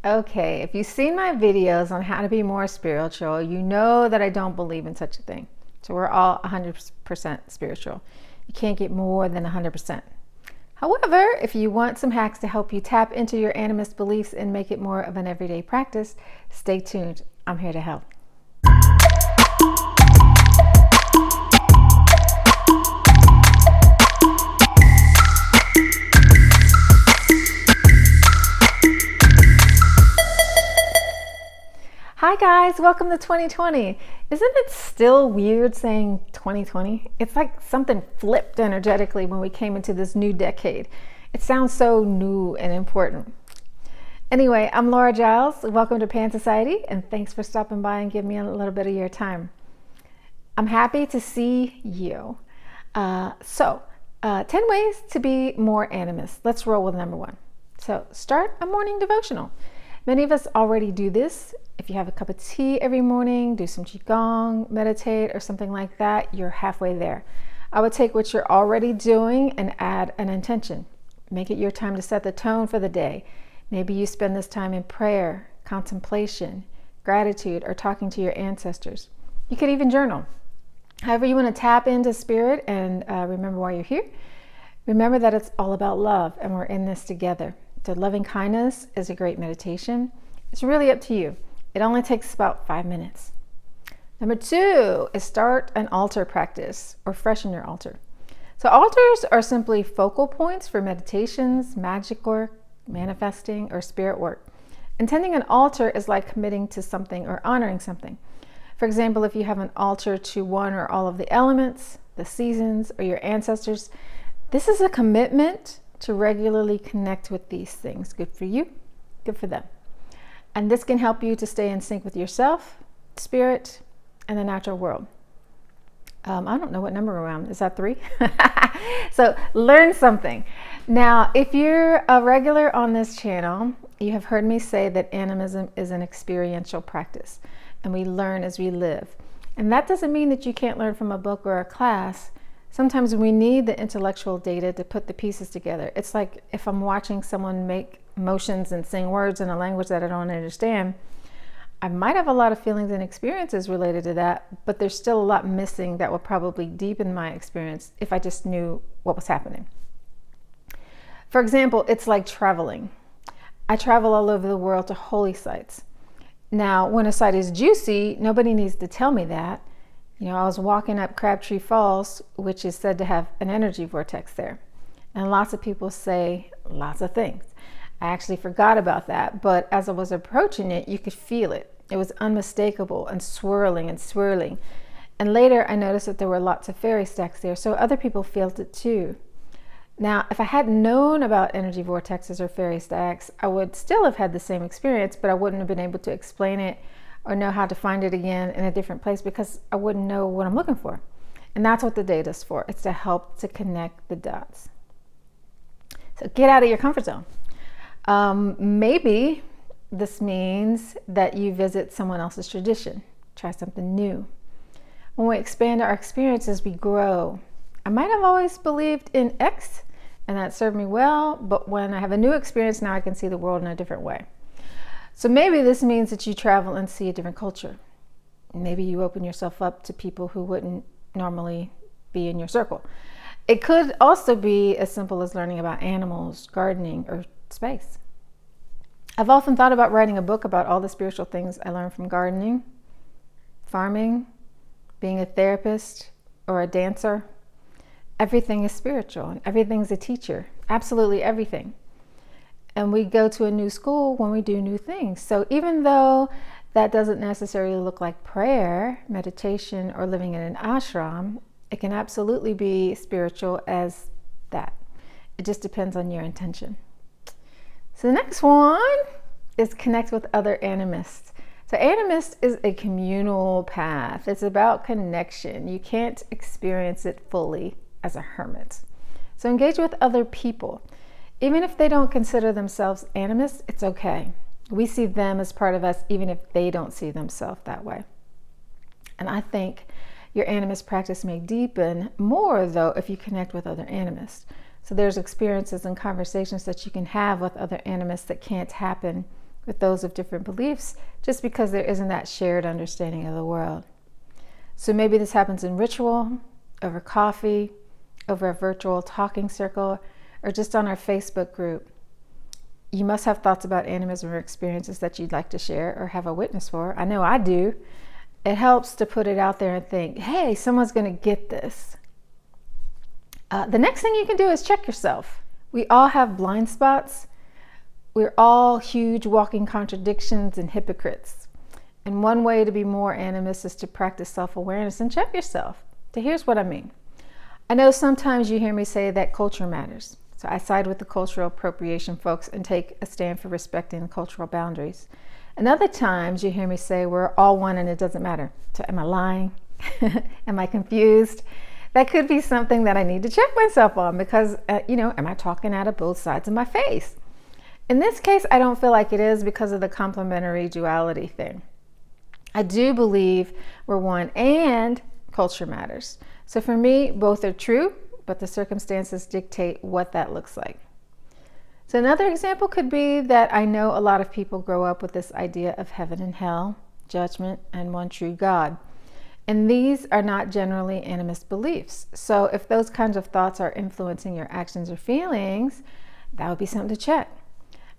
Okay, if you've seen my videos on how to be more spiritual, you know that I don't believe in such a thing. So we're all 100% spiritual. You can't get more than 100%. However, if you want some hacks to help you tap into your animist beliefs and make it more of an everyday practice, stay tuned. I'm here to help. Hi guys, welcome to 2020. Isn't it still weird saying 2020? It's like something flipped energetically when we came into this new decade. It sounds so new and important. Anyway, I'm Laura Giles. Welcome to Pan Society, and thanks for stopping by and giving me a little bit of your time. I'm happy to see you. 10 ways to be more animist. Let's roll with number one. So start a morning devotional. Many of us already do this. If you have a cup of tea every morning, do some qigong, meditate, or something like that, you're halfway there. I would take what you're already doing and add an intention. Make it your time to set the tone for the day. Maybe you spend this time in prayer, contemplation, gratitude, or talking to your ancestors. You could even journal. However you want to tap into spirit and remember why you're here. Remember that it's all about love and we're in this together. So loving kindness is a great meditation. It's really up to you. It only takes about 5 minutes. Number two is start an altar practice or freshen your altar. So altars are simply focal points for meditations, magic work, manifesting, or spirit work. Attending an altar is like committing to something or honoring something. For example, if you have an altar to one or all of the elements, the seasons, or your ancestors, this is a commitment to regularly connect with these things. Good for you, good for them. And this can help you to stay in sync with yourself, spirit, and the natural world. I don't know what number we're on. Is that 3? So learn something. Now, if you're a regular on this channel, you have heard me say that animism is an experiential practice, and we learn as we live. And that doesn't mean that you can't learn from a book or a class. Sometimes we need the intellectual data to put the pieces together. It's like if I'm watching someone make motions and sing words in a language that I don't understand, I might have a lot of feelings and experiences related to that, but there's still a lot missing that would probably deepen my experience if I just knew what was happening. For example, it's like traveling. I travel all over the world to holy sites. Now, when a site is juicy, nobody needs to tell me that. You know, I was walking up Crabtree Falls, which is said to have an energy vortex there. And lots of people say lots of things. I actually forgot about that, but as I was approaching it, you could feel it. It was unmistakable and swirling and swirling. And later I noticed that there were lots of fairy stacks there, so other people felt it too. Now, if I hadn't known about energy vortexes or fairy stacks, I would still have had the same experience, but I wouldn't have been able to explain it or know how to find it again in a different place because I wouldn't know what I'm looking for. And that's what the data is for. It's to help to connect the dots. So get out of your comfort zone. Maybe this means that you visit someone else's tradition, try something new. When we expand our experiences, we grow. I might have always believed in X and that served me well, but when I have a new experience, now I can see the world in a different way. So maybe this means that you travel and see a different culture. Maybe you open yourself up to people who wouldn't normally be in your circle. It could also be as simple as learning about animals, gardening, or space. I've often thought about writing a book about all the spiritual things I learned from gardening, farming, being a therapist, or a dancer. Everything is spiritual and everything's a teacher, absolutely everything. And we go to a new school when we do new things. So even though that doesn't necessarily look like prayer, meditation, or living in an ashram, it can absolutely be spiritual as that. It just depends on your intention. So the next one is connect with other animists. So animist is a communal path. It's about connection. You can't experience it fully as a hermit. So engage with other people. Even if they don't consider themselves animists, it's okay. We see them as part of us even if they don't see themselves that way. And I think your animist practice may deepen more though if you connect with other animists. So there's experiences and conversations that you can have with other animists that can't happen with those of different beliefs just because there isn't that shared understanding of the world. So maybe this happens in ritual, over coffee, over a virtual talking circle, or just on our Facebook group. You must have thoughts about animism or experiences that you'd like to share or have a witness for. I know I do. It helps to put it out there and think, hey, someone's going to get this. The next thing you can do is check yourself. We all have blind spots. We're all huge walking contradictions and hypocrites. And one way to be more animist is to practice self-awareness and check yourself. So here's what I mean. I know sometimes you hear me say that culture matters. So I side with the cultural appropriation folks and take a stand for respecting cultural boundaries. And other times you hear me say we're all one and it doesn't matter. So am I lying? Am I confused? That could be something that I need to check myself on because, am I talking out of both sides of my face? In this case, I don't feel like it is because of the complementary duality thing. I do believe we're one and culture matters. So for me, both are true, but the circumstances dictate what that looks like. So another example could be that I know a lot of people grow up with this idea of heaven and hell, judgment, and one true God. And these are not generally animist beliefs. So if those kinds of thoughts are influencing your actions or feelings, that would be something to check.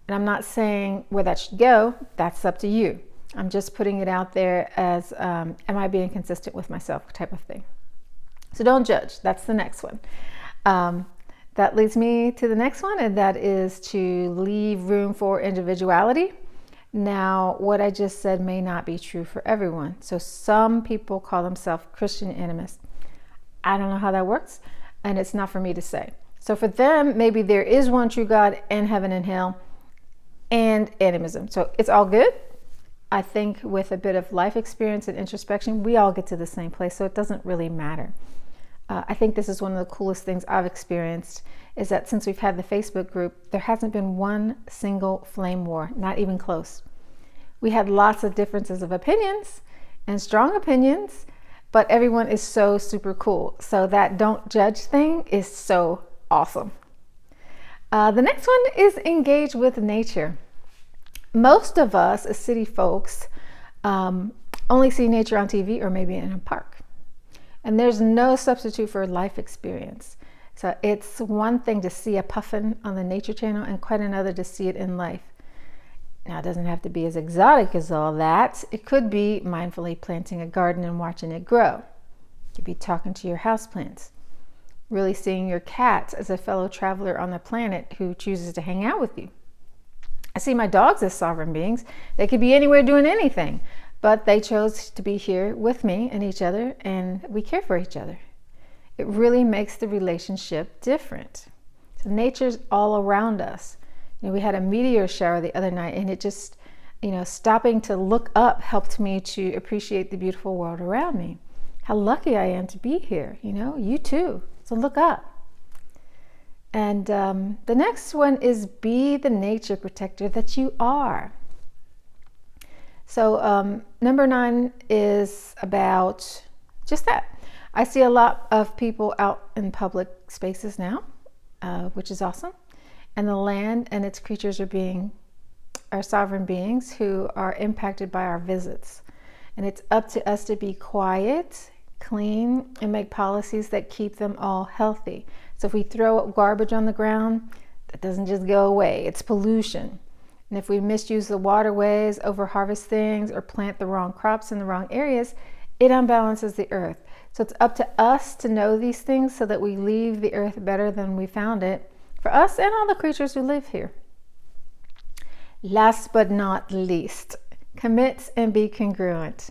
And I'm not saying where that should go. That's up to you. I'm just putting it out there as, am I being consistent with myself type of thing. So don't judge. That's the next one. That leads me to the next one, and that is to leave room for individuality. Now, what I just said may not be true for everyone. So some people call themselves Christian animists. I don't know how that works, and it's not for me to say. So for them, maybe there is one true God and heaven and hell and animism. So it's all good. I think with a bit of life experience and introspection, we all get to the same place, so it doesn't really matter. I think this is one of the coolest things I've experienced is that since we've had the Facebook group, there hasn't been one single flame war, not even close. We had lots of differences of opinions and strong opinions, but everyone is so super cool. So that don't judge thing is so awesome. The next one is engage with nature. Most of us as city folks only see nature on TV or maybe in a park. And there's no substitute for life experience. So it's one thing to see a puffin on the Nature Channel and quite another to see it in life. Now, it doesn't have to be as exotic as all that. It could be mindfully planting a garden and watching it grow. You could be talking to your houseplants, really seeing your cats as a fellow traveler on the planet who chooses to hang out with you. I see my dogs as sovereign beings. They could be anywhere doing anything, but they chose to be here with me and each other, and we care for each other. It really makes the relationship different. So nature's all around us. We had a meteor shower the other night, and it just, stopping to look up helped me to appreciate the beautiful world around me. How lucky I am to be here, you too. So look up. And the next one is be the nature protector that you are. So number 9 is about just that. I see a lot of people out in public spaces now, which is awesome. And the land and its creatures are sovereign beings who are impacted by our visits. And it's up to us to be quiet, clean, and make policies that keep them all healthy. So if we throw garbage on the ground, that doesn't just go away. It's pollution. And if we misuse the waterways, overharvest things, or plant the wrong crops in the wrong areas, it unbalances the earth. So it's up to us to know these things so that we leave the earth better than we found it for us and all the creatures who live here. Last but not least, commit and be congruent.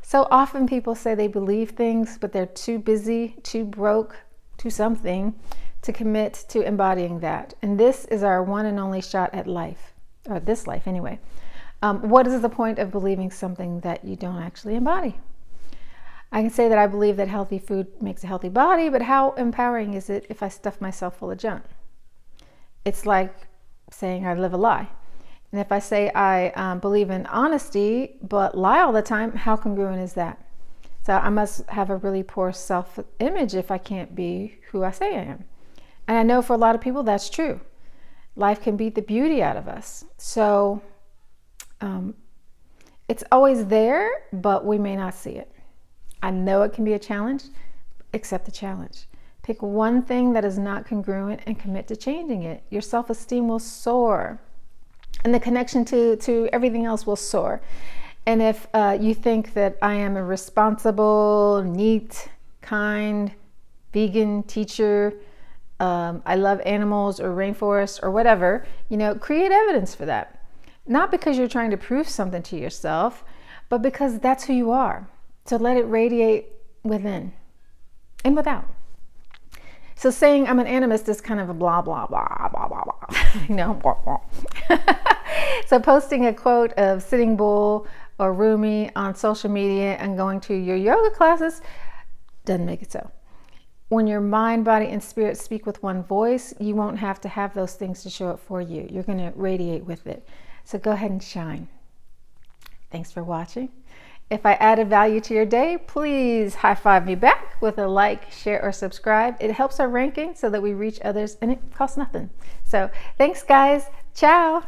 So often people say they believe things, but they're too busy, too broke, too something to commit to embodying that. And this is our one and only shot at life, or this life anyway. What is the point of believing something that you don't actually embody? I can say that I believe that healthy food makes a healthy body, but how empowering is it if I stuff myself full of junk? It's like saying I live a lie. And if I say I believe in honesty, but lie all the time, how congruent is that? So I must have a really poor self-image if I can't be who I say I am. And I know for a lot of people that's true. Life can beat the beauty out of us. So It's always there, but we may not see it. I know it can be a challenge. Accept the challenge. Pick one thing that is not congruent and commit to changing it. Your self-esteem will soar, and the connection to everything else will soar. And if you think that I am a responsible, neat, kind, vegan teacher, I love animals or rainforests or whatever, create evidence for that. Not because you're trying to prove something to yourself, but because that's who you are. So let it radiate within and without. So saying I'm an animist is kind of a blah, blah, blah, blah, blah, blah, blah, blah. So posting a quote of Sitting Bull or Rumi on social media and going to your yoga classes doesn't make it so. When your mind, body, and spirit speak with one voice, you won't have to have those things to show up for you. You're going to radiate with it. So go ahead and shine. Thanks for watching. If I added value to your day, please high five me back with a like, share, or subscribe. It helps our ranking so that we reach others, and it costs nothing. So thanks, guys. Ciao.